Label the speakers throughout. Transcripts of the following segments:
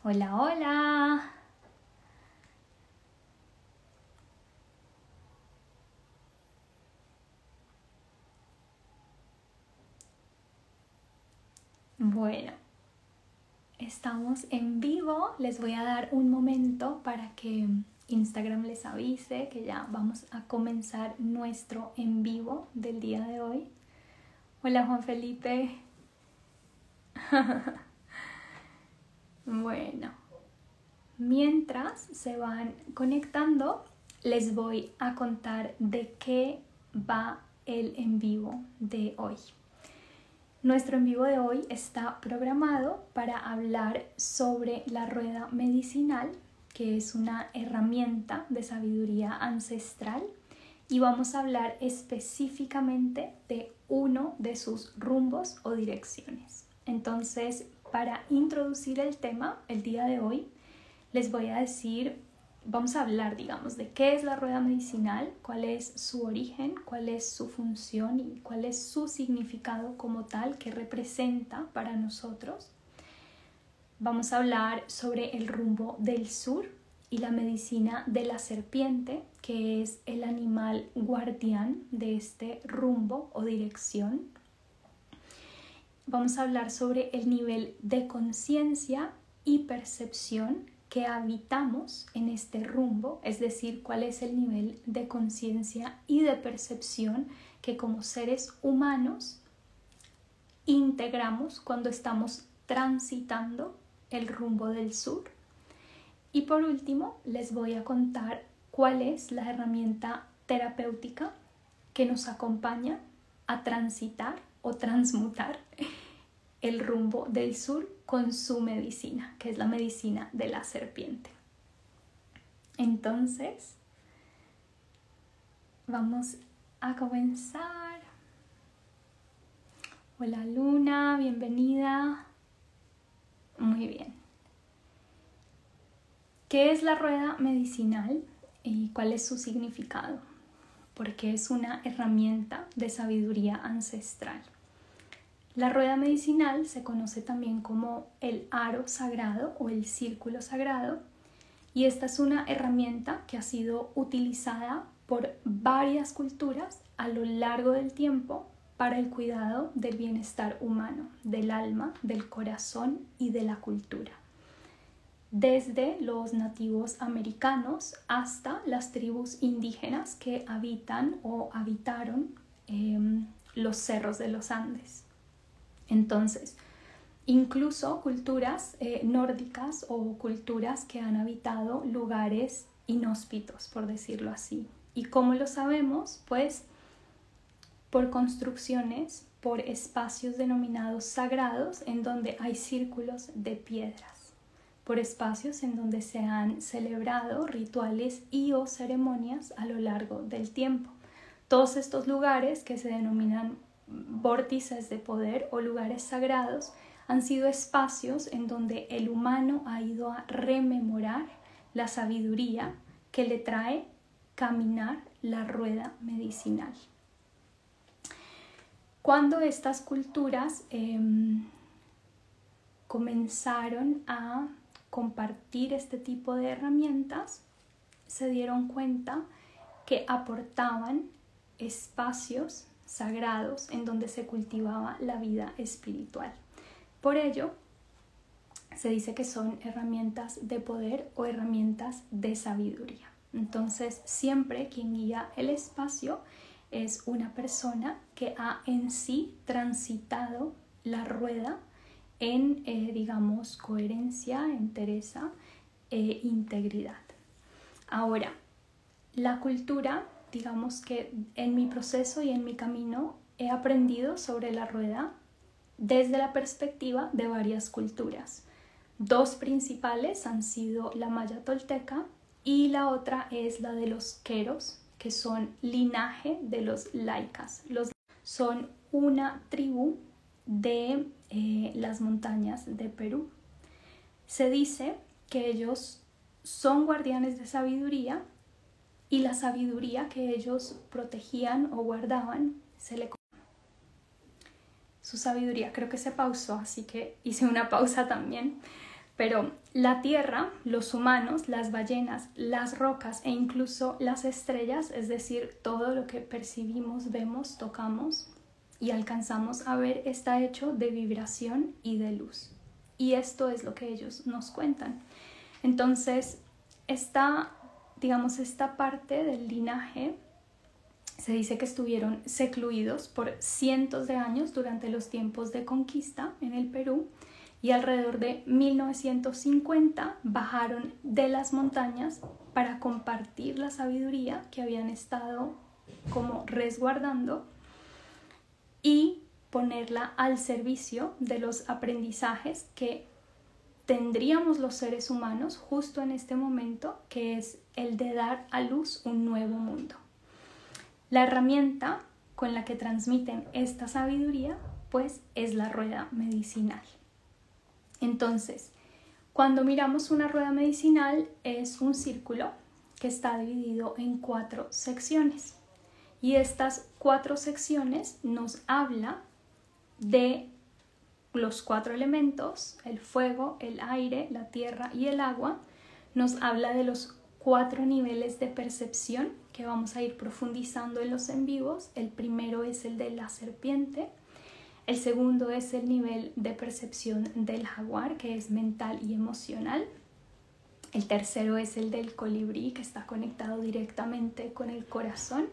Speaker 1: Hola, hola. Bueno, estamos en vivo. Les voy a dar un momento para que Instagram les avise que ya vamos a comenzar nuestro en vivo del día de hoy. Hola, Juan Felipe. Bueno, mientras se van conectando, les voy a contar de qué va el en vivo de hoy. Nuestro en vivo de hoy está programado para hablar sobre la rueda medicinal, que es una herramienta de sabiduría ancestral, y vamos a hablar específicamente de uno de sus rumbos o direcciones. Entonces, para introducir el tema el día de hoy, les voy a decir, vamos a hablar, digamos, de qué es la rueda medicinal, cuál es su origen, cuál es su función y cuál es su significado como tal, que representa para nosotros. Vamos a hablar sobre el rumbo del sur y la medicina de la serpiente, que es el animal guardián de este rumbo o dirección. Vamos a hablar sobre el nivel de conciencia y percepción que habitamos en este rumbo, es decir, cuál es el nivel de conciencia y de percepción que como seres humanos integramos cuando estamos transitando el rumbo del sur. Y por último, les voy a contar cuál es la herramienta terapéutica que nos acompaña a transitar o transmutar el rumbo del sur con su medicina, que es la medicina de la serpiente. Entonces, vamos a comenzar. Hola Luna, bienvenida. Muy bien. ¿Qué es la rueda medicinal y cuál es su significado? Porque es una herramienta de sabiduría ancestral. La rueda medicinal se conoce también como el aro sagrado o el círculo sagrado, y esta es una herramienta que ha sido utilizada por varias culturas a lo largo del tiempo para el cuidado del bienestar humano, del alma, del corazón y de la cultura. Desde los nativos americanos hasta las tribus indígenas que habitan o habitaron los cerros de los Andes. Entonces, incluso culturas nórdicas o culturas que han habitado lugares inhóspitos, por decirlo así. ¿Y cómo lo sabemos? Pues por construcciones, por espacios denominados sagrados en donde hay círculos de piedras, por espacios en donde se han celebrado rituales y o ceremonias a lo largo del tiempo. Todos estos lugares que se denominan vórtices de poder o lugares sagrados han sido espacios en donde el humano ha ido a rememorar la sabiduría que le trae caminar la rueda medicinal. Cuando estas culturas comenzaron a compartir este tipo de herramientas, se dieron cuenta que aportaban espacios sagrados en donde se cultivaba la vida espiritual. Por ello, se dice que son herramientas de poder o herramientas de sabiduría. Entonces, siempre quien guía el espacio es una persona que ha en sí transitado la rueda en, digamos, coherencia, entereza e integridad. Ahora, la cultura, digamos que en mi proceso y en mi camino he aprendido sobre la rueda desde la perspectiva de varias culturas. Dos principales han sido la maya tolteca y la otra es la de los queros, que son linaje de los laikas. Son una tribu de las montañas de Perú. Se dice que ellos son guardianes de sabiduría y la sabiduría que ellos protegían o guardaban su sabiduría creo que se pausó, así que hice una pausa también, pero la Tierra, los humanos, las ballenas, las rocas e incluso las estrellas, es decir, todo lo que percibimos, vemos, tocamos y alcanzamos a ver, está hecho de vibración y de luz. Y esto es lo que ellos nos cuentan. Entonces, esta parte del linaje se dice que estuvieron secluidos por cientos de años durante los tiempos de conquista en el Perú, y alrededor de 1950 bajaron de las montañas para compartir la sabiduría que habían estado como resguardando y ponerla al servicio de los aprendizajes que tendríamos los seres humanos justo en este momento, que es el de dar a luz un nuevo mundo. La herramienta con la que transmiten esta sabiduría, pues, es la rueda medicinal. Entonces, cuando miramos una rueda medicinal, es un círculo que está dividido en 4 secciones. Y estas 4 secciones nos habla de los 4 elementos: el fuego, el aire, la tierra y el agua. Nos habla de los 4 niveles de percepción que vamos a ir profundizando en los en vivos. El primero es el de la serpiente. El segundo es el nivel de percepción del jaguar, que es mental y emocional. El tercero es el del colibrí, que está conectado directamente con el corazón.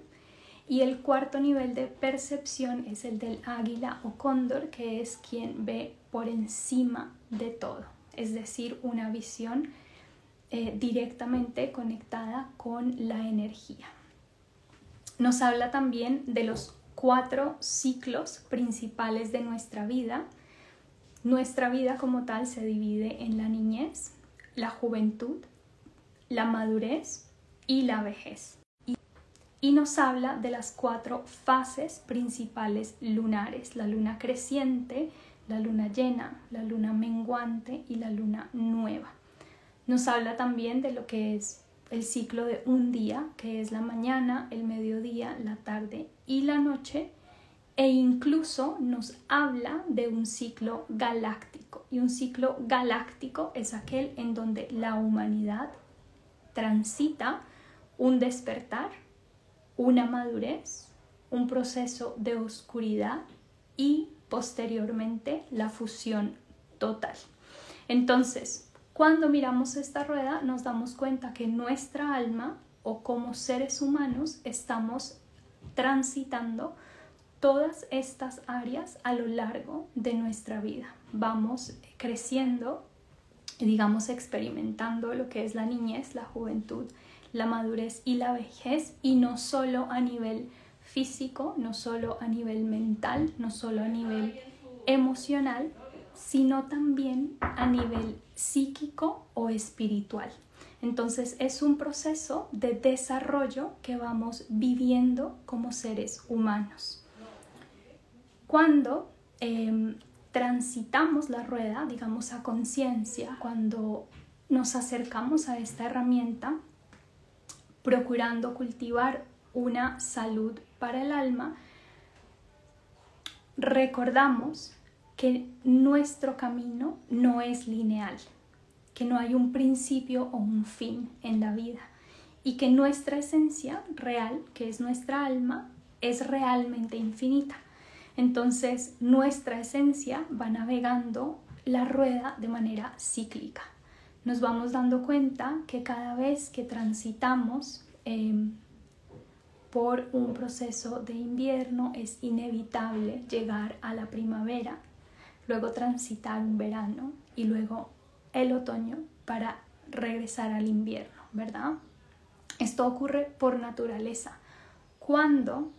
Speaker 1: Y el cuarto nivel de percepción es el del águila o cóndor, que es quien ve por encima de todo, es decir, una visión directamente conectada con la energía. Nos habla también de los 4 ciclos principales de nuestra vida. Nuestra vida como tal se divide en la niñez, la juventud, la madurez y la vejez. Y nos habla de las 4 fases principales lunares: la luna creciente, la luna llena, la luna menguante y la luna nueva. Nos habla también de lo que es el ciclo de un día, que es la mañana, el mediodía, la tarde y la noche, e incluso nos habla de un ciclo galáctico. Y un ciclo galáctico es aquel en donde la humanidad transita un despertar, una madurez, un proceso de oscuridad y posteriormente la fusión total. Entonces, cuando miramos esta rueda nos damos cuenta que nuestra alma, o como seres humanos, estamos transitando todas estas áreas a lo largo de nuestra vida. Vamos creciendo, digamos, experimentando lo que es la niñez, la juventud, la madurez y la vejez, y no solo a nivel físico, no solo a nivel mental, no solo a nivel emocional, sino también a nivel psíquico o espiritual. Entonces es un proceso de desarrollo que vamos viviendo como seres humanos. Cuando transitamos la rueda, digamos, a conciencia, cuando nos acercamos a esta herramienta, procurando cultivar una salud para el alma, recordamos que nuestro camino no es lineal, que no hay un principio o un fin en la vida, y que nuestra esencia real, que es nuestra alma, es realmente infinita. Entonces nuestra esencia va navegando la rueda de manera cíclica. Nos vamos dando cuenta que cada vez que transitamos por un proceso de invierno, es inevitable llegar a la primavera, luego transitar un verano y luego el otoño para regresar al invierno, ¿verdad? Esto ocurre por naturaleza. Cuando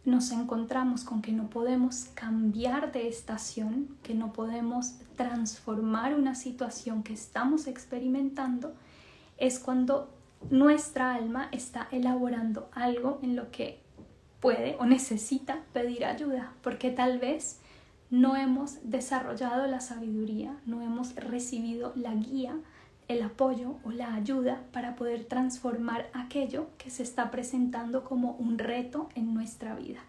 Speaker 1: nos encontramos con que no podemos cambiar de estación, que no podemos transformar una situación que estamos experimentando, es cuando nuestra alma está elaborando algo en lo que puede o necesita pedir ayuda, porque tal vez no hemos desarrollado la sabiduría, no hemos recibido la guía, el apoyo o la ayuda para poder transformar aquello que se está presentando como un reto en nuestra vida.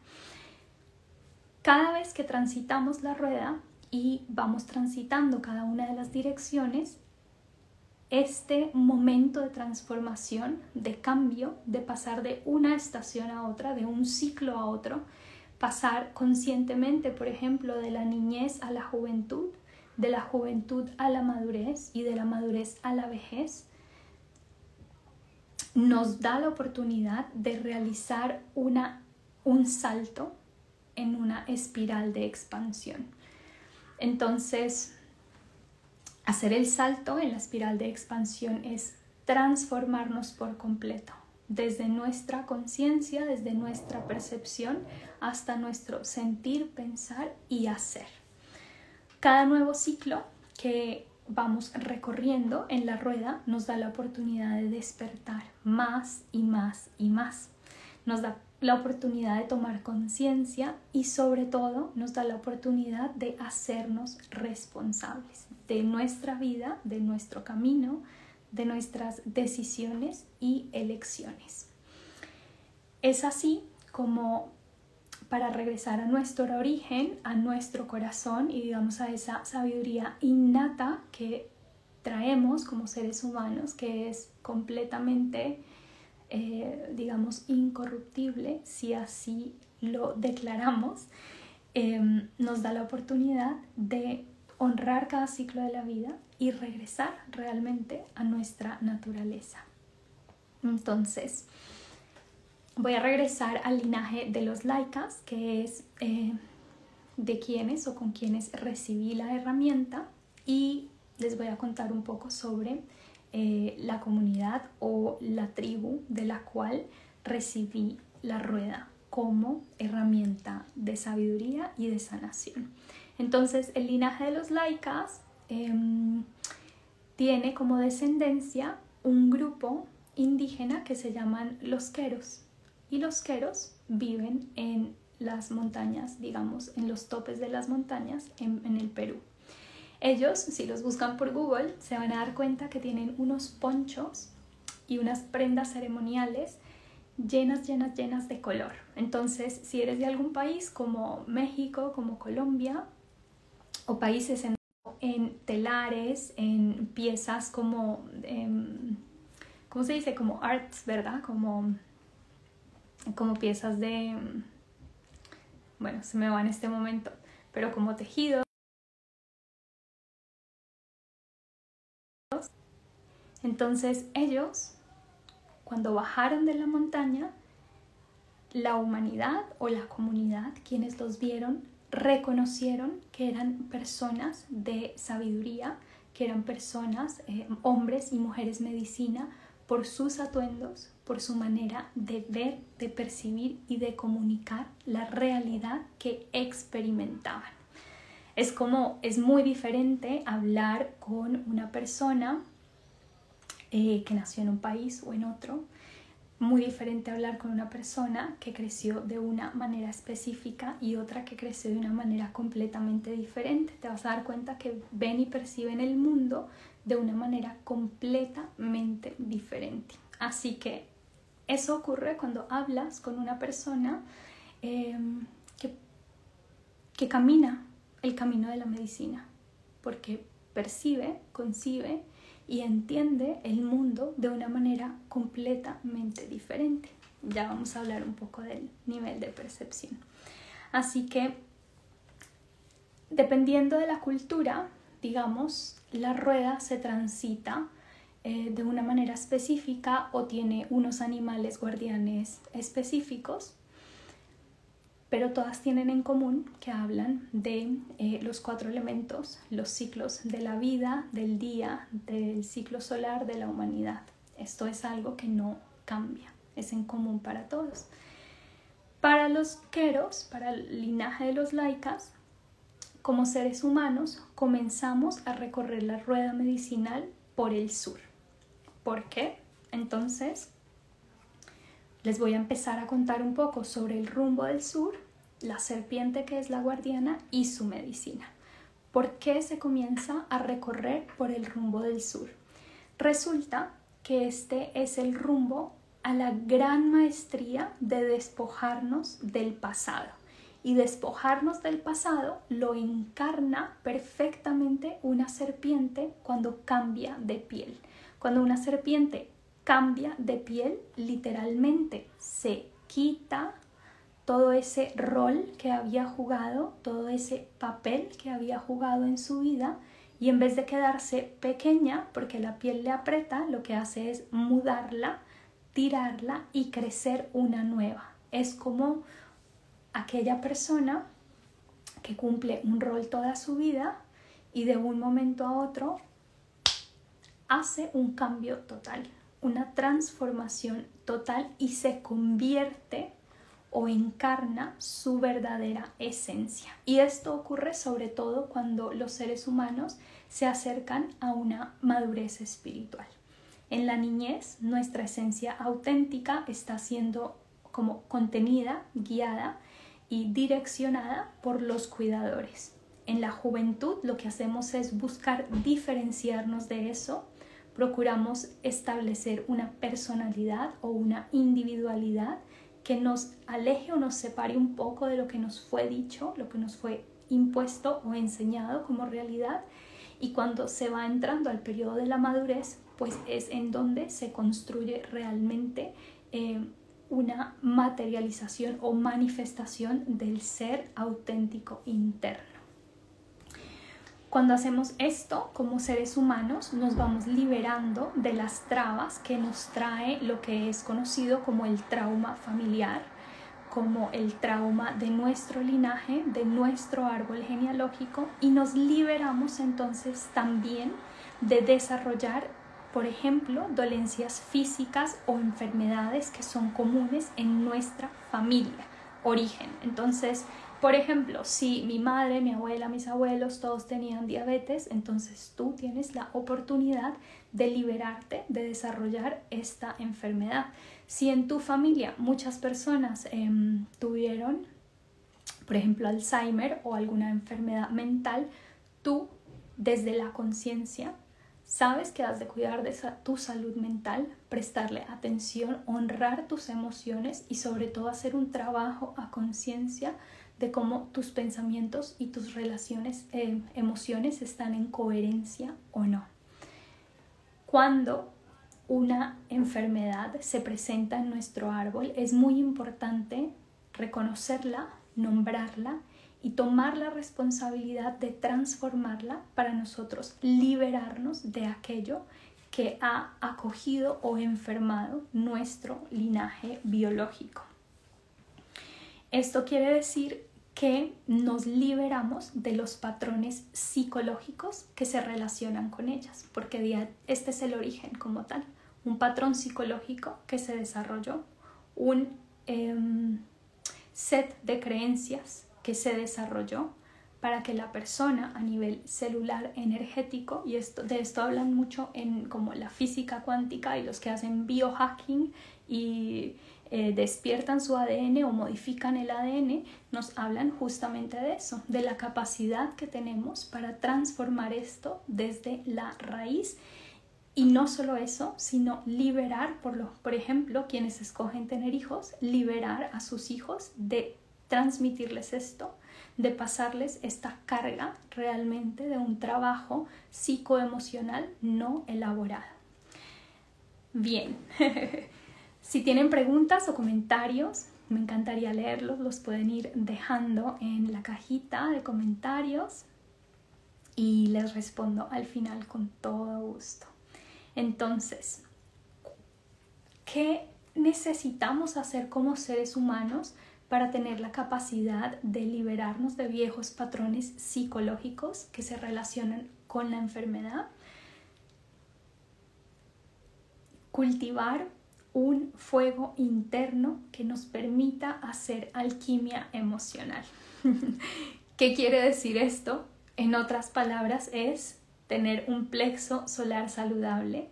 Speaker 1: Cada vez que transitamos la rueda y vamos transitando cada una de las direcciones, este momento de transformación, de cambio, de pasar de una estación a otra, de un ciclo a otro, pasar conscientemente, por ejemplo, de la niñez a la juventud, de la juventud a la madurez y de la madurez a la vejez, nos da la oportunidad de realizar un salto en una espiral de expansión. Entonces, hacer el salto en la espiral de expansión es transformarnos por completo, desde nuestra conciencia, desde nuestra percepción, hasta nuestro sentir, pensar y hacer. Cada nuevo ciclo que vamos recorriendo en la rueda nos da la oportunidad de despertar más y más y más. Nos da la oportunidad de tomar conciencia y sobre todo nos da la oportunidad de hacernos responsables de nuestra vida, de nuestro camino, de nuestras decisiones y elecciones. Es así como, para regresar a nuestro origen, a nuestro corazón y digamos a esa sabiduría innata que traemos como seres humanos, que es completamente digamos incorruptible, si así lo declaramos, nos da la oportunidad de honrar cada ciclo de la vida y regresar realmente a nuestra naturaleza. Entonces, voy a regresar al linaje de los Laikas, que es de quienes o con quienes recibí la herramienta, y les voy a contar un poco sobre la comunidad o la tribu de la cual recibí la rueda como herramienta de sabiduría y de sanación. Entonces, el linaje de los Laikas tiene como descendencia un grupo indígena que se llaman los Queros, y los Queros viven en las montañas, digamos, en los topes de las montañas en el Perú. Ellos, si los buscan por Google, se van a dar cuenta que tienen unos ponchos y unas prendas ceremoniales llenas de color. Entonces, si eres de algún país como México, como Colombia, o países en telares, en piezas como, ¿cómo se dice? Como arts, ¿verdad? Como piezas de, bueno, se me va en este momento, pero como tejidos. Entonces ellos, cuando bajaron de la montaña, la humanidad o la comunidad, quienes los vieron, reconocieron que eran personas de sabiduría, que eran personas, hombres y mujeres medicina, por sus atuendos, por su manera de ver, de percibir y de comunicar la realidad que experimentaban. Es muy diferente hablar con una persona que nació en un país o en otro, muy diferente hablar con una persona que creció de una manera específica y otra que creció de una manera completamente diferente. Te vas a dar cuenta que ven y perciben el mundo de una manera completamente diferente. Así que eso ocurre cuando hablas con una persona que camina el camino de la medicina, porque percibe, concibe y entiende el mundo de una manera completamente diferente. Ya vamos a hablar un poco del nivel de percepción. Así que, dependiendo de la cultura, digamos, la rueda se transita de una manera específica o tiene unos animales guardianes específicos, pero todas tienen en común que hablan de los 4 elementos, los ciclos de la vida, del día, del ciclo solar, de la humanidad. Esto es algo que no cambia, es en común para todos. Para los Queros, para el linaje de los Laikas, como seres humanos comenzamos a recorrer la rueda medicinal por el sur. ¿Por qué? Entonces, les voy a empezar a contar un poco sobre el rumbo del sur, la serpiente que es la guardiana y su medicina. ¿Por qué se comienza a recorrer por el rumbo del sur? Resulta que este es el rumbo a la gran maestría de despojarnos del pasado y despojarnos del pasado lo encarna perfectamente una serpiente cuando cambia de piel. Cuando una serpiente cambia de piel, literalmente se quita todo ese rol que había jugado, todo ese papel que había jugado en su vida, y en vez de quedarse pequeña porque la piel le aprieta, lo que hace es mudarla, tirarla y crecer una nueva. Es como aquella persona que cumple un rol toda su vida y de un momento a otro hace un cambio total, una transformación total y se convierte o encarna su verdadera esencia. Y esto ocurre sobre todo cuando los seres humanos se acercan a una madurez espiritual. En la niñez, nuestra esencia auténtica está siendo como contenida, guiada y direccionada por los cuidadores. En la juventud lo que hacemos es buscar diferenciarnos de eso, procuramos establecer una personalidad o una individualidad que nos aleje o nos separe un poco de lo que nos fue dicho, lo que nos fue impuesto o enseñado como realidad, y cuando se va entrando al periodo de la madurez, pues es en donde se construye realmente una materialización o manifestación del ser auténtico interno. Cuando hacemos esto como seres humanos, nos vamos liberando de las trabas que nos trae lo que es conocido como el trauma familiar, como el trauma de nuestro linaje, de nuestro árbol genealógico, y nos liberamos entonces también de desarrollar, por ejemplo, dolencias físicas o enfermedades que son comunes en nuestra familia, origen. Entonces, por ejemplo, si mi madre, mi abuela, mis abuelos, todos tenían diabetes, entonces tú tienes la oportunidad de liberarte, de desarrollar esta enfermedad. Si en tu familia muchas personas tuvieron, por ejemplo, Alzheimer o alguna enfermedad mental, tú, desde la conciencia, sabes que has de cuidar de tu salud mental, prestarle atención, honrar tus emociones y sobre todo hacer un trabajo a conciencia de cómo tus pensamientos y tus relaciones, emociones están en coherencia o no. Cuando una enfermedad se presenta en nuestro árbol, es muy importante reconocerla, nombrarla y tomar la responsabilidad de transformarla para nosotros liberarnos de aquello que ha acogido o enfermado nuestro linaje biológico. Esto quiere decir que nos liberamos de los patrones psicológicos que se relacionan con ellas, porque este es el origen como tal, un patrón psicológico que se desarrolló, un set de creencias que se desarrolló para que la persona a nivel celular energético, y de esto hablan mucho en como la física cuántica y los que hacen biohacking y despiertan su ADN o modifican el ADN, nos hablan justamente de eso, de la capacidad que tenemos para transformar esto desde la raíz. Y no solo eso, sino liberar, por ejemplo, quienes escogen tener hijos, liberar a sus hijos de transmitirles esto, de pasarles esta carga realmente de un trabajo psicoemocional no elaborado. Bien, si tienen preguntas o comentarios, me encantaría leerlos, los pueden ir dejando en la cajita de comentarios y les respondo al final con todo gusto. Entonces, ¿qué necesitamos hacer como seres humanos para tener la capacidad de liberarnos de viejos patrones psicológicos que se relacionan con la enfermedad? Cultivar un fuego interno que nos permita hacer alquimia emocional. ¿Qué quiere decir esto? En otras palabras, es tener un plexo solar saludable,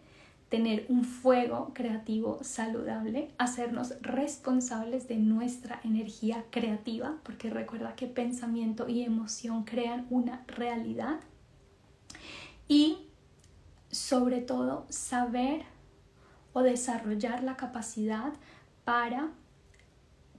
Speaker 1: tener un fuego creativo saludable, hacernos responsables de nuestra energía creativa, porque recuerda que pensamiento y emoción crean una realidad, y sobre todo saber o desarrollar la capacidad para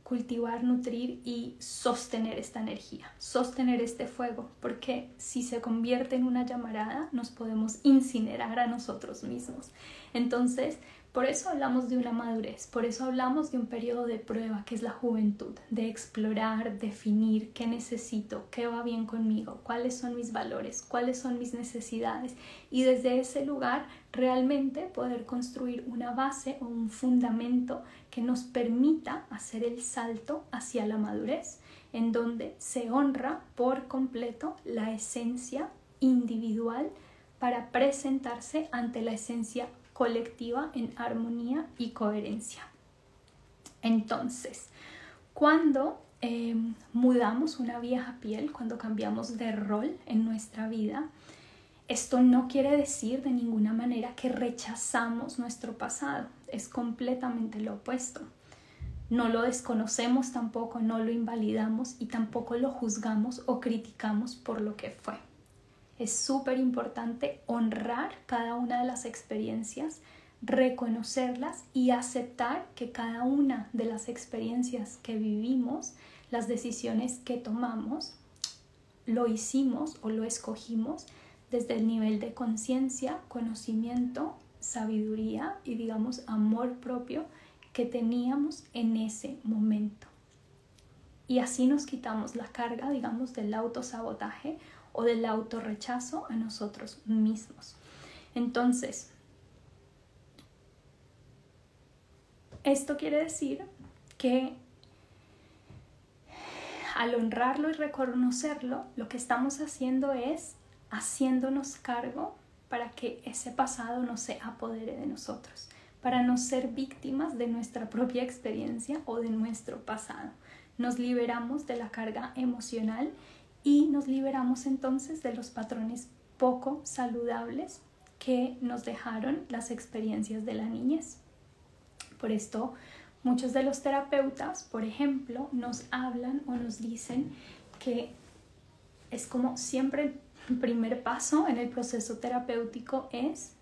Speaker 1: cultivar, nutrir y sostener esta energía, sostener este fuego, porque si se convierte en una llamarada nos podemos incinerar a nosotros mismos. Entonces, por eso hablamos de una madurez, por eso hablamos de un periodo de prueba que es la juventud, de explorar, definir qué necesito, qué va bien conmigo, cuáles son mis valores, cuáles son mis necesidades, y desde ese lugar realmente poder construir una base o un fundamento que nos permita hacer el salto hacia la madurez, en donde se honra por completo la esencia individual para presentarse ante la esencia colectiva en armonía y coherencia. Entonces, cuando mudamos una vieja piel, cuando cambiamos de rol en nuestra vida, esto no quiere decir de ninguna manera que rechazamos nuestro pasado, es completamente lo opuesto. No lo desconocemos tampoco, no lo invalidamos y tampoco lo juzgamos o criticamos por lo que fue. Es súper importante honrar cada una de las experiencias, reconocerlas y aceptar que cada una de las experiencias que vivimos, las decisiones que tomamos, lo hicimos o lo escogimos desde el nivel de conciencia, conocimiento, sabiduría y digamos amor propio que teníamos en ese momento. Y así nos quitamos la carga, digamos, del autosabotaje o del autorrechazo a nosotros mismos. Entonces, esto quiere decir que al honrarlo y reconocerlo, lo que estamos haciendo es haciéndonos cargo para que ese pasado no se apodere de nosotros, para no ser víctimas de nuestra propia experiencia o de nuestro pasado. Nos liberamos de la carga emocional y nos liberamos entonces de los patrones poco saludables que nos dejaron las experiencias de la niñez. Por esto, muchos de los terapeutas, por ejemplo, nos hablan o nos dicen que es como siempre el primer paso en el proceso terapéutico es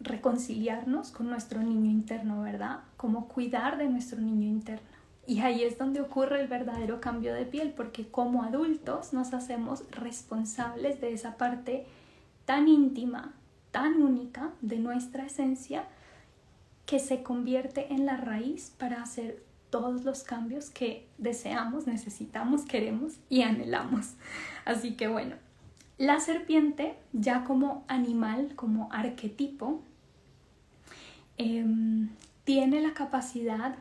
Speaker 1: reconciliarnos con nuestro niño interno, ¿verdad? Como cuidar de nuestro niño interno. Y ahí es donde ocurre el verdadero cambio de piel, porque como adultos nos hacemos responsables de esa parte tan íntima, tan única de nuestra esencia, que se convierte en la raíz para hacer todos los cambios que deseamos, necesitamos, queremos y anhelamos. Así que bueno, la serpiente ya como animal, como arquetipo, tiene la capacidad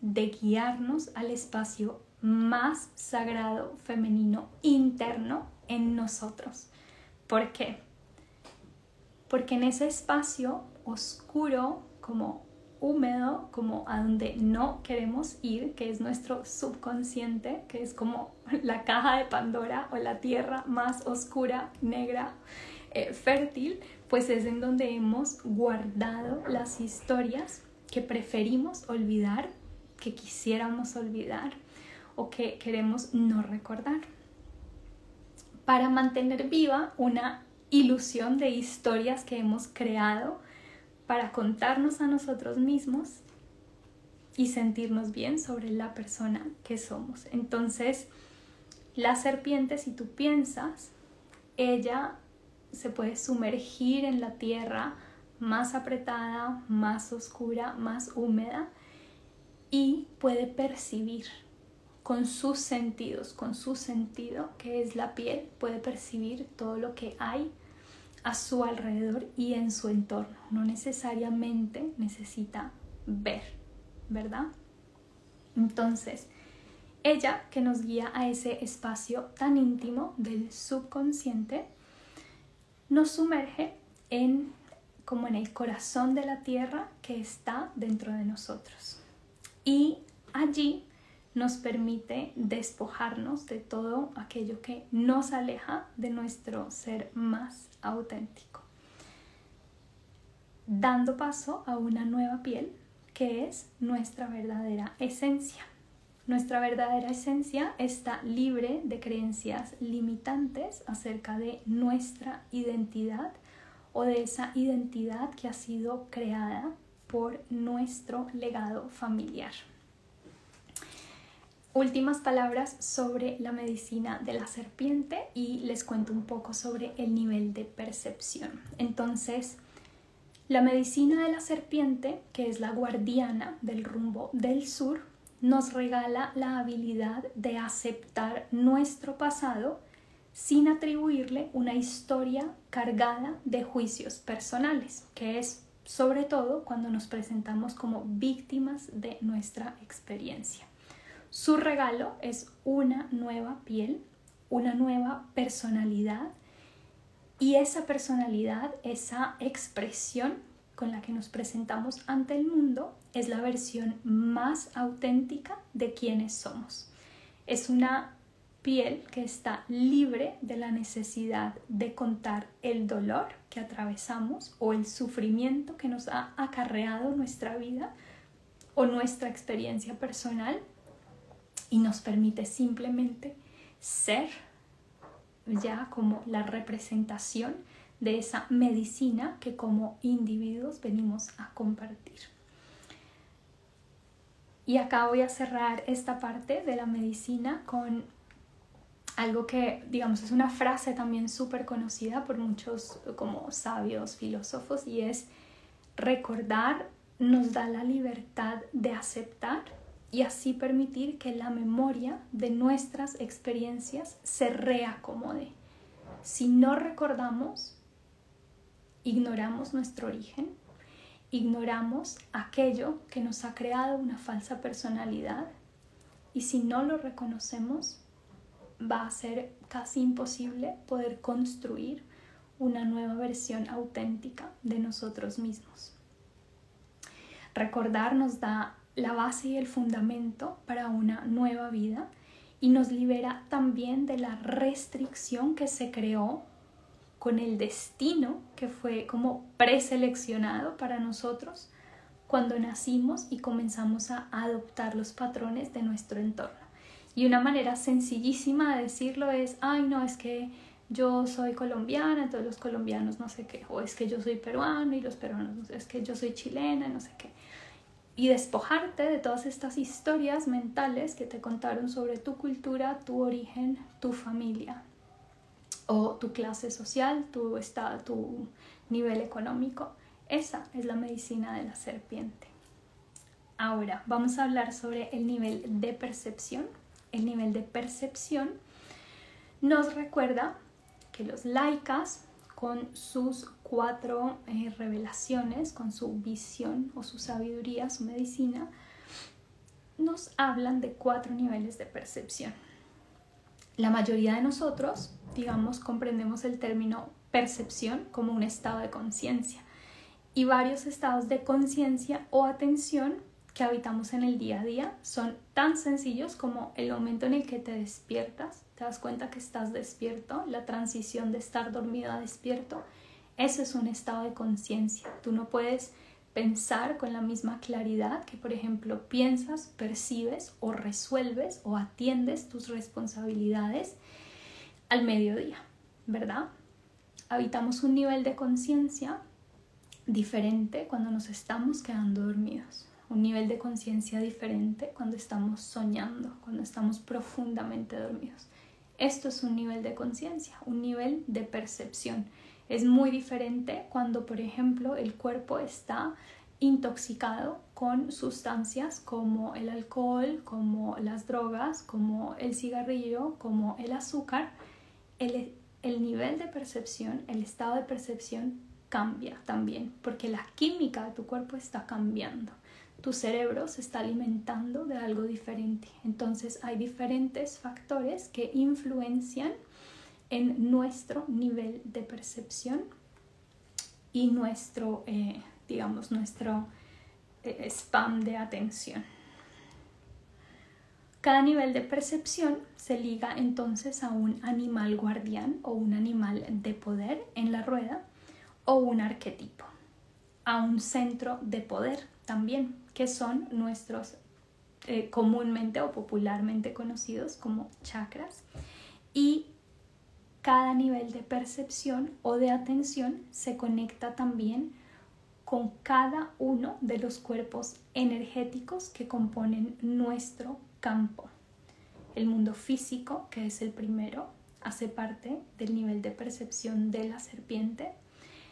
Speaker 1: de guiarnos al espacio más sagrado femenino interno en nosotros. ¿Por qué? Porque en ese espacio oscuro, como húmedo, como a donde no queremos ir, que es nuestro subconsciente, que es como la caja de Pandora o la tierra más oscura, negra, fértil, pues es en donde hemos guardado las historias que preferimos olvidar, que quisiéramos olvidar o que queremos no recordar, para mantener viva una ilusión de historias que hemos creado para contarnos a nosotros mismos y sentirnos bien sobre la persona que somos. Entonces, la serpiente, si tú piensas, ella se puede sumergir en la tierra más apretada, más oscura, más húmeda y puede percibir con sus sentidos, con su sentido que es la piel, puede percibir todo lo que hay a su alrededor y en su entorno. No necesariamente necesita ver, ¿verdad? Entonces, ella que nos guía a ese espacio tan íntimo del subconsciente, nos sumerge como en el corazón de la tierra que está dentro de nosotros. Y allí nos permite despojarnos de todo aquello que nos aleja de nuestro ser más auténtico, dando paso a una nueva piel que es nuestra verdadera esencia. Nuestra verdadera esencia está libre de creencias limitantes acerca de nuestra identidad o de esa identidad que ha sido creada por nuestro legado familiar. Últimas palabras sobre la medicina de la serpiente y les cuento un poco sobre el nivel de percepción. Entonces, la medicina de la serpiente, que es la guardiana del rumbo del sur, nos regala la habilidad de aceptar nuestro pasado sin atribuirle una historia cargada de juicios personales, que es sobre todo cuando nos presentamos como víctimas de nuestra experiencia. Su regalo es una nueva piel, una nueva personalidad, y esa personalidad, esa expresión con la que nos presentamos ante el mundo, es la versión más auténtica de quienes somos. Es una piel que está libre de la necesidad de contar el dolor que atravesamos o el sufrimiento que nos ha acarreado nuestra vida o nuestra experiencia personal, y nos permite simplemente ser ya como la representación de esa medicina que como individuos venimos a compartir. Y acá voy a cerrar esta parte de la medicina con algo que, digamos, es una frase también súper conocida por muchos como sabios, filósofos, y es: recordar nos da la libertad de aceptar y así permitir que la memoria de nuestras experiencias se reacomode. Si no recordamos, ignoramos nuestro origen, ignoramos aquello que nos ha creado una falsa personalidad, y si no lo reconocemos, va a ser casi imposible poder construir una nueva versión auténtica de nosotros mismos. Recordar nos da la base y el fundamento para una nueva vida y nos libera también de la restricción que se creó con el destino que fue como preseleccionado para nosotros cuando nacimos y comenzamos a adoptar los patrones de nuestro entorno. Y una manera sencillísima de decirlo es: ay, no, es que yo soy colombiana, entonces los colombianos no sé qué, o es que yo soy peruano y los peruanos no sé, es que yo soy chilena, no sé qué. Y despojarte de todas estas historias mentales que te contaron sobre tu cultura, tu origen, tu familia, o tu clase social, tu estado, tu nivel económico. Esa es la medicina de la serpiente. Ahora vamos a hablar sobre el nivel de percepción. El nivel de percepción nos recuerda que los laikas, con sus 4 revelaciones, con su visión o su sabiduría, su medicina, nos hablan de 4 niveles de percepción. La mayoría de nosotros, digamos, comprendemos el término percepción como un estado de conciencia, y varios estados de conciencia o atención que habitamos en el día a día son tan sencillos como el momento en el que te despiertas, te das cuenta que estás despierto, la transición de estar dormido a despierto. Eso es un estado de conciencia. Tú no puedes pensar con la misma claridad que, por ejemplo, piensas, percibes o resuelves o atiendes tus responsabilidades al mediodía, ¿verdad? Habitamos un nivel de conciencia diferente cuando nos estamos quedando dormidos, un nivel de conciencia diferente cuando estamos soñando, cuando estamos profundamente dormidos. Esto es un nivel de conciencia, un nivel de percepción. Es muy diferente cuando, por ejemplo, el cuerpo está intoxicado con sustancias como el alcohol, como las drogas, como el cigarrillo, como el azúcar. El nivel de percepción, el estado de percepción cambia también, porque la química de tu cuerpo está cambiando. Tu cerebro se está alimentando de algo diferente. Entonces hay diferentes factores que influencian en nuestro nivel de percepción y nuestro, nuestro spam de atención. Cada nivel de percepción se liga entonces a un animal guardián o un animal de poder en la rueda, o un arquetipo, a un centro de poder también, que son nuestros comúnmente o popularmente conocidos como chakras. Y cada nivel de percepción o de atención se conecta también con cada uno de los cuerpos energéticos que componen nuestro campo. El mundo físico, que es el primero, hace parte del nivel de percepción de la serpiente.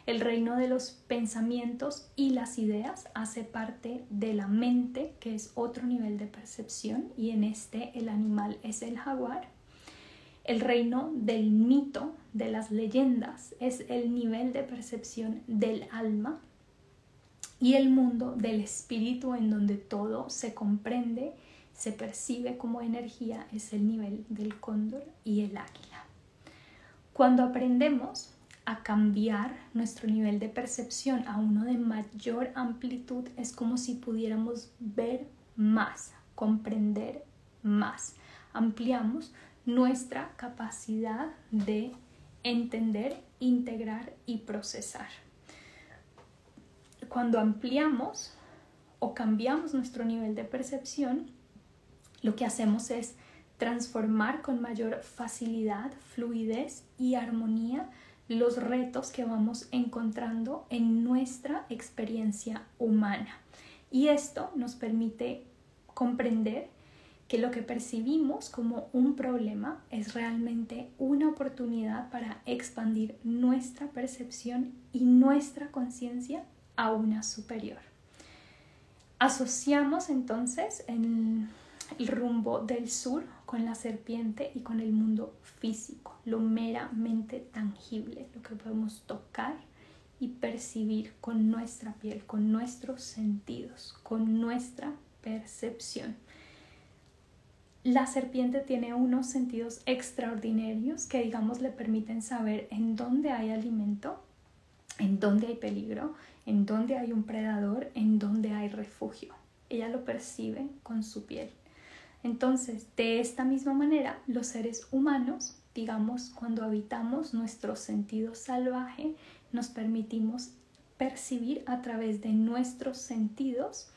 Speaker 1: El reino de los pensamientos y las ideas hace parte de la mente, que es otro nivel de percepción, y en este el animal es el jaguar. El reino del mito, de las leyendas, es el nivel de percepción del alma. Y el mundo del espíritu, en donde todo se comprende, se percibe como energía, es el nivel del cóndor y el águila. Cuando aprendemos a cambiar nuestro nivel de percepción a uno de mayor amplitud, es como si pudiéramos ver más, comprender más. Ampliamos nuestra capacidad de entender, integrar y procesar. Cuando ampliamos o cambiamos nuestro nivel de percepción, lo que hacemos es transformar con mayor facilidad, fluidez y armonía los retos que vamos encontrando en nuestra experiencia humana. Y esto nos permite comprender que lo que percibimos como un problema es realmente una oportunidad para expandir nuestra percepción y nuestra conciencia a una superior. Asociamos entonces el rumbo del sur con la serpiente y con el mundo físico, lo meramente tangible, lo que podemos tocar y percibir con nuestra piel, con nuestros sentidos, con nuestra percepción. La serpiente tiene unos sentidos extraordinarios que, digamos, le permiten saber en dónde hay alimento, en dónde hay peligro, en dónde hay un predador, en dónde hay refugio. Ella lo percibe con su piel. Entonces, de esta misma manera, los seres humanos, digamos, cuando habitamos nuestro sentido salvaje, nos permitimos percibir a través de nuestros sentidos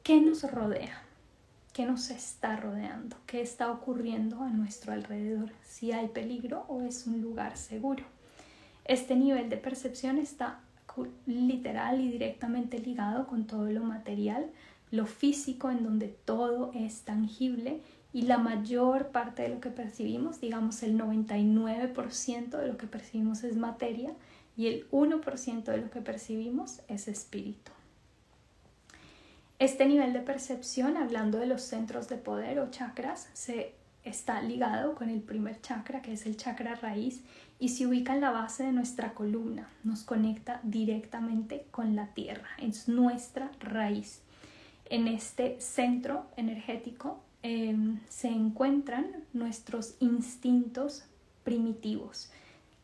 Speaker 1: qué nos rodea, qué nos está rodeando, qué está ocurriendo a nuestro alrededor, si hay peligro o es un lugar seguro. Este nivel de percepción está literal y directamente ligado con todo lo material, lo físico, en donde todo es tangible, y la mayor parte de lo que percibimos, digamos el 99% de lo que percibimos es materia y el 1% de lo que percibimos es espíritu. Este nivel de percepción, hablando de los centros de poder o chakras, está ligado con el primer chakra, que es el chakra raíz, y se ubica en la base de nuestra columna. Nos conecta directamente con la tierra, es nuestra raíz. En este centro energético se encuentran nuestros instintos primitivos.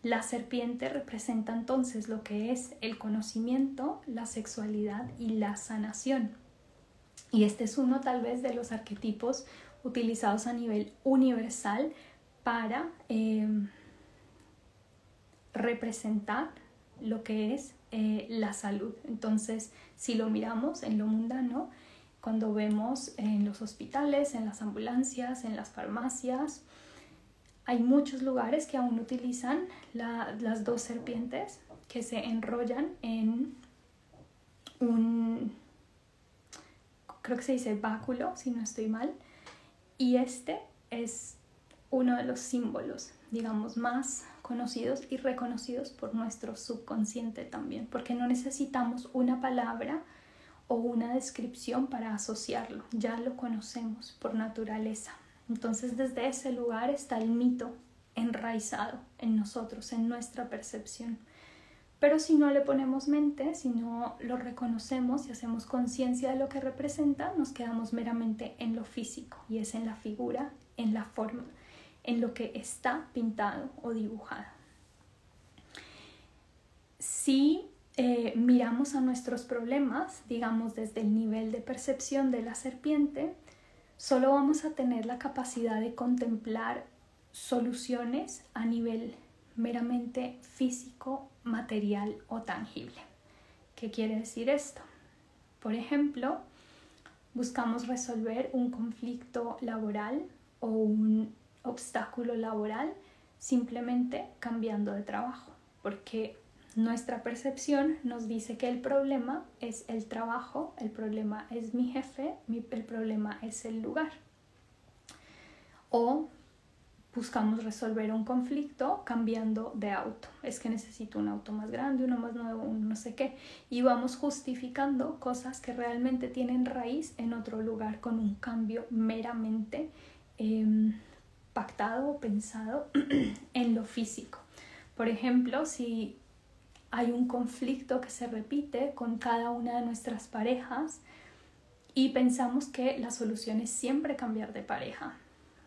Speaker 1: La serpiente representa entonces lo que es el conocimiento, la sexualidad y la sanación. Y este es uno tal vez de los arquetipos utilizados a nivel universal para representar lo que es la salud. Entonces, si lo miramos en lo mundano, cuando vemos en los hospitales, en las ambulancias, en las farmacias, hay muchos lugares que aún utilizan las dos serpientes que se enrollan en un, creo que se dice báculo, si no estoy mal, y este es uno de los símbolos, digamos, más conocidos y reconocidos por nuestro subconsciente también, porque no necesitamos una palabra o una descripción para asociarlo, ya lo conocemos por naturaleza. Entonces, desde ese lugar está el mito enraizado en nosotros, en nuestra percepción. Pero si no le ponemos mente, si no lo reconocemos y hacemos conciencia de lo que representa, nos quedamos meramente en lo físico, y es en la figura, en la forma, en lo que está pintado o dibujado. Si miramos a nuestros problemas, digamos desde el nivel de percepción de la serpiente, solo vamos a tener la capacidad de contemplar soluciones a nivel meramente físico, material o tangible. ¿Qué quiere decir esto? Por ejemplo, buscamos resolver un conflicto laboral o un obstáculo laboral simplemente cambiando de trabajo, porque nuestra percepción nos dice que el problema es el trabajo, el problema es mi jefe, el problema es el lugar. O buscamos resolver un conflicto cambiando de auto. Es que necesito un auto más grande, uno más nuevo, un no sé qué. Y vamos justificando cosas que realmente tienen raíz en otro lugar con un cambio meramente pactado o pensado en lo físico. Por ejemplo, si hay un conflicto que se repite con cada una de nuestras parejas y pensamos que la solución es siempre cambiar de pareja,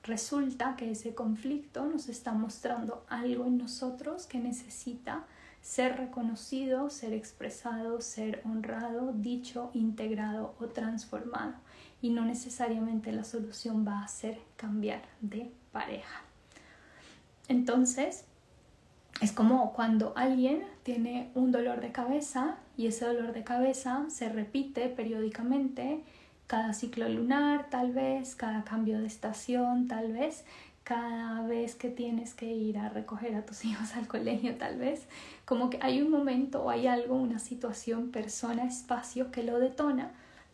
Speaker 1: resulta que ese conflicto nos está mostrando algo en nosotros que necesita ser reconocido, ser expresado, ser honrado, dicho, integrado o transformado. Y no necesariamente la solución va a ser cambiar de pareja. Entonces, es como cuando alguien tiene un dolor de cabeza y ese dolor de cabeza se repite periódicamente, cada ciclo lunar tal vez, cada cambio de estación tal vez, cada vez que tienes que ir a recoger a tus hijos al colegio tal vez, como que hay un momento o hay algo, una situación, persona, espacio que lo detona,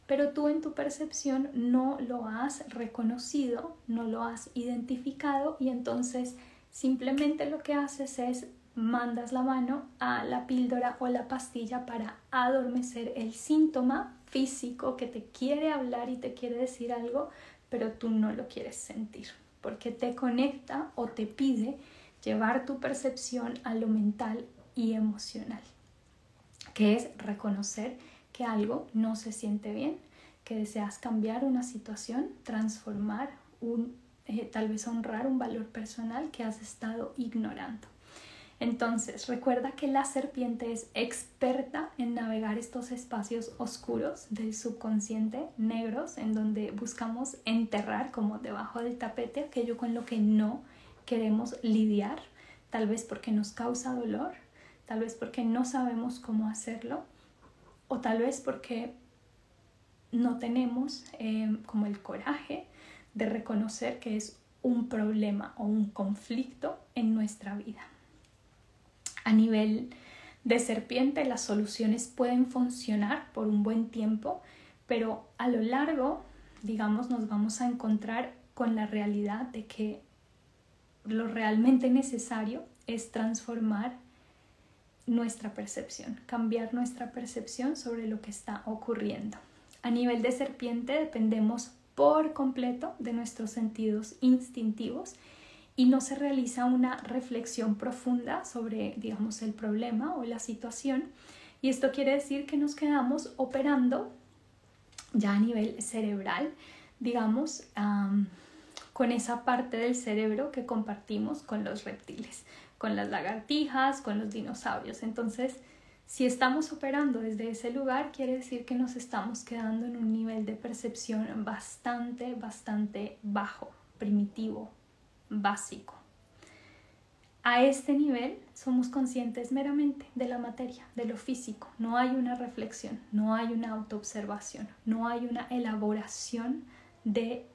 Speaker 1: pero tú en tu percepción no lo has reconocido, no lo has identificado y entonces simplemente lo que haces es mandas la mano a la píldora o la pastilla para adormecer el síntoma físico que te quiere hablar y te quiere decir algo, pero tú no lo quieres sentir, porque te conecta o te pide llevar tu percepción a lo mental y emocional, que es reconocer que algo no se siente bien, que deseas cambiar una situación, transformar tal vez honrar un valor personal que has estado ignorando. Entonces, recuerda que la serpiente es experta en navegar estos espacios oscuros del subconsciente, negros, en donde buscamos enterrar como debajo del tapete aquello con lo que no queremos lidiar, tal vez porque nos causa dolor, tal vez porque no sabemos cómo hacerlo, o tal vez porque no tenemos como el coraje de reconocer que es un problema o un conflicto en nuestra vida. A nivel de serpiente, las soluciones pueden funcionar por un buen tiempo, pero a lo largo, digamos, nos vamos a encontrar con la realidad de que lo realmente necesario es transformar nuestra percepción, cambiar nuestra percepción sobre lo que está ocurriendo. A nivel de serpiente dependemos por completo de nuestros sentidos instintivos y no se realiza una reflexión profunda sobre, digamos, el problema o la situación. Y esto quiere decir que nos quedamos operando ya a nivel cerebral, digamos, con esa parte del cerebro que compartimos con los reptiles, con las lagartijas, con los dinosaurios. Entonces, si estamos operando desde ese lugar, quiere decir que nos estamos quedando en un nivel de percepción bastante bajo, primitivo, básico. A este nivel somos conscientes meramente de la materia, de lo físico. No hay una reflexión, no hay una autoobservación, no hay una elaboración de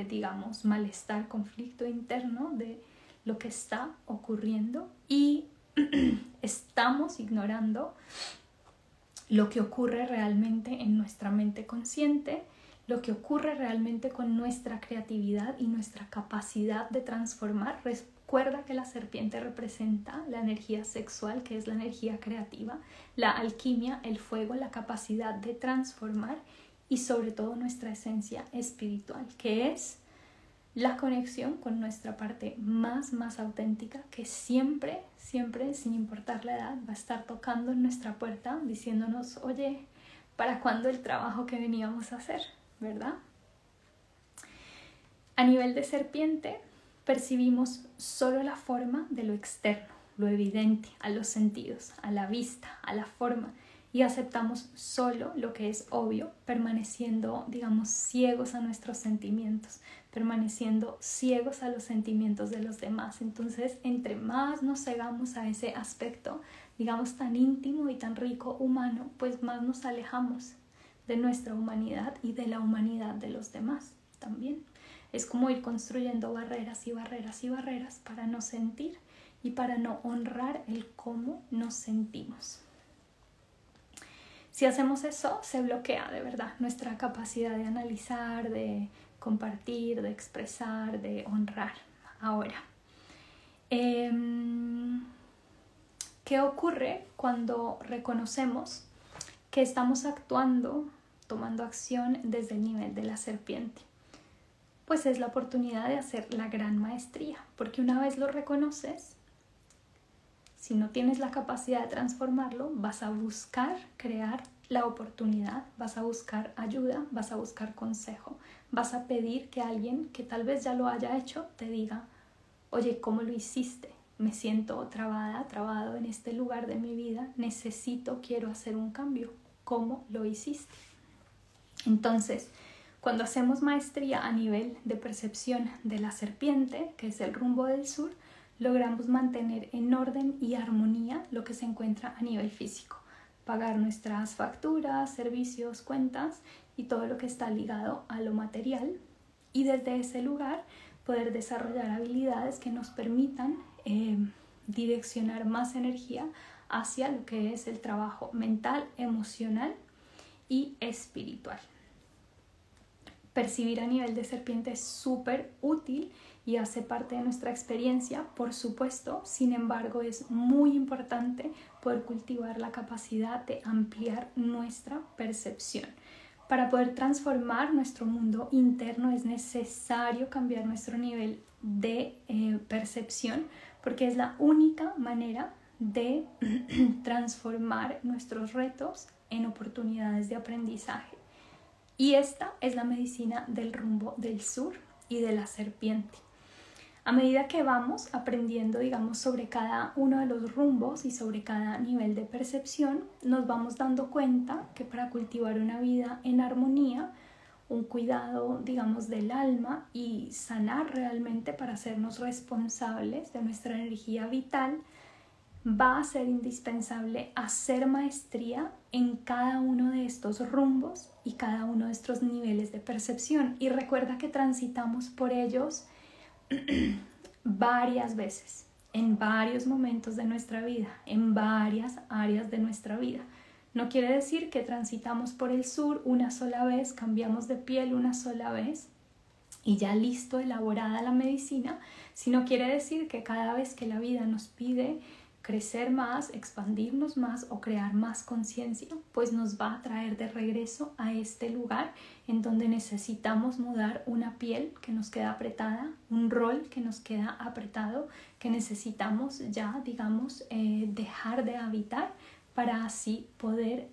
Speaker 1: digamos, malestar, conflicto interno, de lo que está ocurriendo y estamos ignorando lo que ocurre realmente en nuestra mente consciente, lo que ocurre realmente con nuestra creatividad y nuestra capacidad de transformar. Recuerda que la serpiente representa la energía sexual, que es la energía creativa, la alquimia, el fuego, la capacidad de transformar y sobre todo nuestra esencia espiritual, que es la conexión con nuestra parte más auténtica, que siempre, sin importar la edad, va a estar tocando en nuestra puerta diciéndonos, oye, ¿para cuándo el trabajo que veníamos a hacer? ¿Verdad? A nivel de serpiente, percibimos solo la forma de lo externo, lo evidente, a los sentidos, a la vista, a la forma, y aceptamos solo lo que es obvio, permaneciendo, digamos, ciegos a nuestros sentimientos, permaneciendo ciegos a los sentimientos de los demás. Entonces, entre más nos cegamos a ese aspecto, digamos, tan íntimo y tan rico humano, pues más nos alejamos de nuestra humanidad y de la humanidad de los demás también. Es como ir construyendo barreras y barreras y barreras para no sentir. y para no honrar el cómo nos sentimos. Si hacemos eso, se bloquea de verdad nuestra capacidad de analizar, de compartir, de expresar, de honrar. Ahora, ¿qué ocurre cuando reconocemos que estamos actuando, tomando acción desde el nivel de la serpiente? Pues es la oportunidad de hacer la gran maestría, porque una vez lo reconoces, si no tienes la capacidad de transformarlo, vas a buscar crear la oportunidad, vas a buscar ayuda, vas a buscar consejo, vas a pedir que alguien que tal vez ya lo haya hecho te diga, oye, ¿cómo lo hiciste? Me siento trabada, trabado en este lugar de mi vida, quiero hacer un cambio. ¿Cómo lo hiciste? Entonces, cuando hacemos maestría a nivel de percepción de la serpiente, que es el rumbo del sur, logramos mantener en orden y armonía lo que se encuentra a nivel físico, pagar nuestras facturas, servicios, cuentas y todo lo que está ligado a lo material, y desde ese lugar poder desarrollar habilidades que nos permitan direccionar más energía hacia lo que es el trabajo mental, emocional y espiritual. Percibir a nivel de serpiente es súper útil y hace parte de nuestra experiencia, por supuesto. Sin embargo, es muy importante poder cultivar la capacidad de ampliar nuestra percepción. Para poder transformar nuestro mundo interno es necesario cambiar nuestro nivel de percepción, porque es la única manera de transformar nuestros retos en oportunidades de aprendizaje. Y esta es la medicina del rumbo del sur y de la serpiente. A medida que vamos aprendiendo, digamos, sobre cada uno de los rumbos y sobre cada nivel de percepción, nos vamos dando cuenta que para cultivar una vida en armonía, un cuidado, digamos, del alma y sanar realmente para hacernos responsables de nuestra energía vital, va a ser indispensable hacer maestría en cada uno de estos rumbos y cada uno de estos niveles de percepción. Y recuerda que transitamos por ellos varias veces, en varios momentos de nuestra vida, en varias áreas de nuestra vida. No quiere decir que transitamos por el sur una sola vez, cambiamos de piel una sola vez y ya listo, elaborada la medicina, sino quiere decir que cada vez que la vida nos pide crecer más, expandirnos más o crear más conciencia, pues nos va a traer de regreso a este lugar en donde necesitamos mudar una piel que nos queda apretada, un rol que nos queda apretado, que necesitamos ya, digamos, dejar de habitar para así poder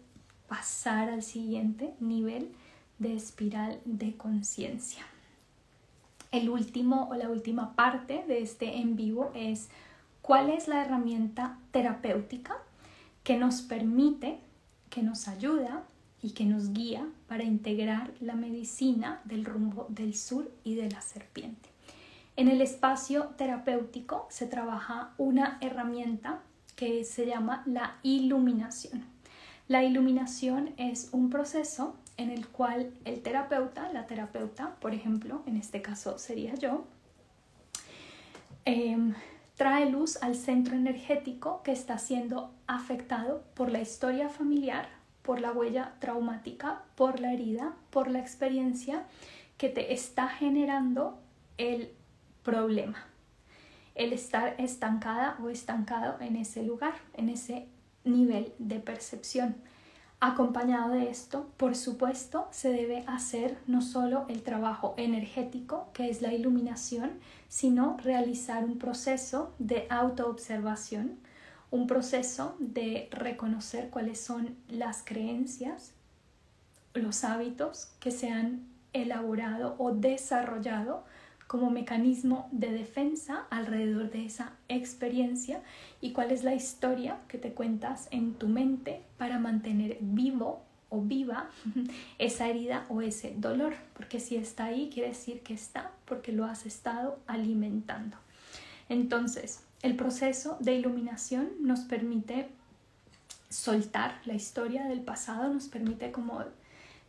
Speaker 1: pasar al siguiente nivel de espiral de conciencia. El último o la última parte de este en vivo es ¿cuál es la herramienta terapéutica que nos permite, que nos ayuda y que nos guía para integrar la medicina del rumbo del sur y de la serpiente? En el espacio terapéutico se trabaja una herramienta que se llama la iluminación. La iluminación es un proceso en el cual el terapeuta, la terapeuta, por ejemplo, en este caso sería yo, trae luz al centro energético que está siendo afectado por la historia familiar, por la huella traumática, por la herida, por la experiencia que te está generando el problema, el estar estancada o estancado en ese lugar, en ese nivel de percepción. Acompañado de esto, por supuesto, se debe hacer no solo el trabajo energético, que es la iluminación, sino realizar un proceso de autoobservación, un proceso de reconocer cuáles son las creencias, los hábitos que se han elaborado o desarrollado como mecanismo de defensa alrededor de esa experiencia y cuál es la historia que te cuentas en tu mente para mantener vivo o viva esa herida o ese dolor, porque si está ahí quiere decir que está porque lo has estado alimentando. Entonces, el proceso de iluminación nos permite soltar la historia del pasado, nos permite, como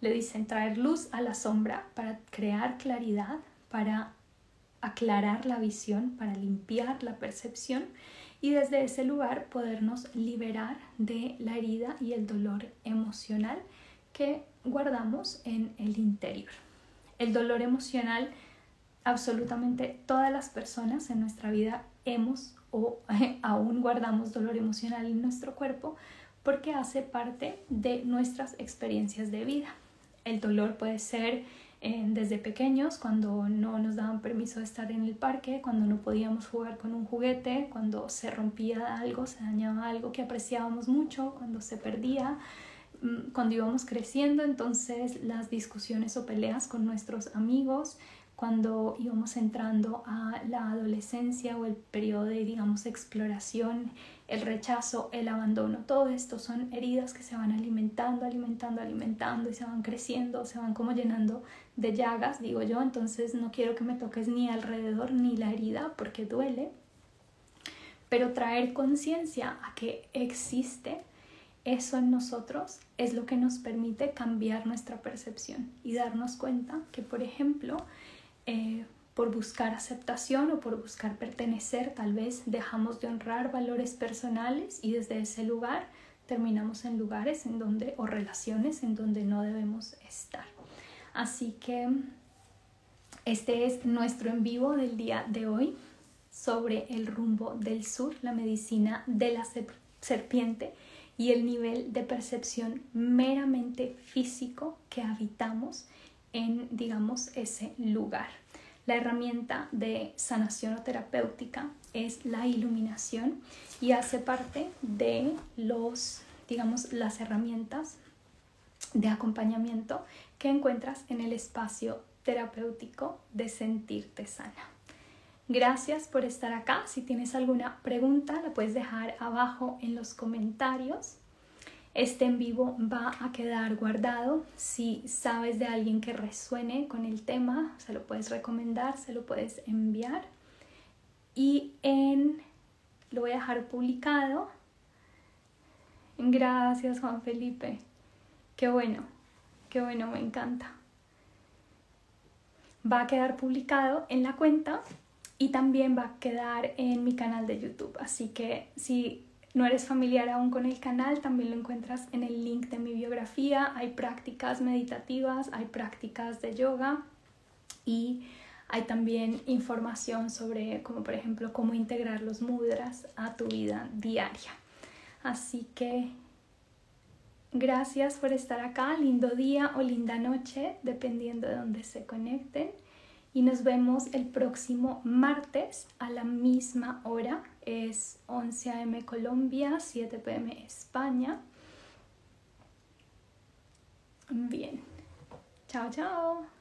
Speaker 1: le dicen, traer luz a la sombra para crear claridad, para aclarar la visión, para limpiar la percepción y desde ese lugar podernos liberar de la herida y el dolor emocional que guardamos en el interior. El dolor emocional, absolutamente todas las personas en nuestra vida hemos o aún guardamos dolor emocional en nuestro cuerpo porque hace parte de nuestras experiencias de vida. El dolor puede ser desde pequeños, cuando no nos daban permiso de estar en el parque, cuando no podíamos jugar con un juguete, cuando se rompía algo, se dañaba algo que apreciábamos mucho, cuando se perdía, cuando íbamos creciendo, entonces las discusiones o peleas con nuestros amigos, cuando íbamos entrando a la adolescencia o el periodo de, digamos, exploración, el rechazo, el abandono, todo esto son heridas que se van alimentando y se van creciendo, se van como llenando de llagas, digo yo. Entonces no quiero que me toques ni alrededor ni la herida porque duele, pero traer conciencia a que existe eso en nosotros es lo que nos permite cambiar nuestra percepción y darnos cuenta que, por ejemplo, por buscar aceptación o por buscar pertenecer, tal vez dejamos de honrar valores personales y desde ese lugar terminamos en lugares en donde, o relaciones en donde no debemos estar. Así que este es nuestro en vivo del día de hoy sobre el rumbo del sur, la medicina de la serpiente y el nivel de percepción meramente físico que habitamos en, digamos, ese lugar. La herramienta de sanación o terapéutica es la iluminación y hace parte de las herramientas de acompañamiento que encuentras en el espacio terapéutico de Sentirte Sana. Gracias por estar acá. Si tienes alguna pregunta, la puedes dejar abajo en los comentarios. Este en vivo va a quedar guardado. Si sabes de alguien que resuene con el tema, se lo puedes recomendar, se lo puedes enviar. Y lo voy a dejar publicado. Gracias, Juan Felipe. Qué bueno, me encanta. Va a quedar publicado en la cuenta y también va a quedar en mi canal de YouTube. Así que si no eres familiar aún con el canal, también lo encuentras en el link de mi biografía. Hay prácticas meditativas, hay prácticas de yoga y hay también información sobre, como por ejemplo, cómo integrar los mudras a tu vida diaria. Así que gracias por estar acá. Lindo día o linda noche, dependiendo de dónde se conecten. Y nos vemos el próximo martes a la misma hora. Es 11 a.m. Colombia, 7 p.m. España. Bien. Chao, chao.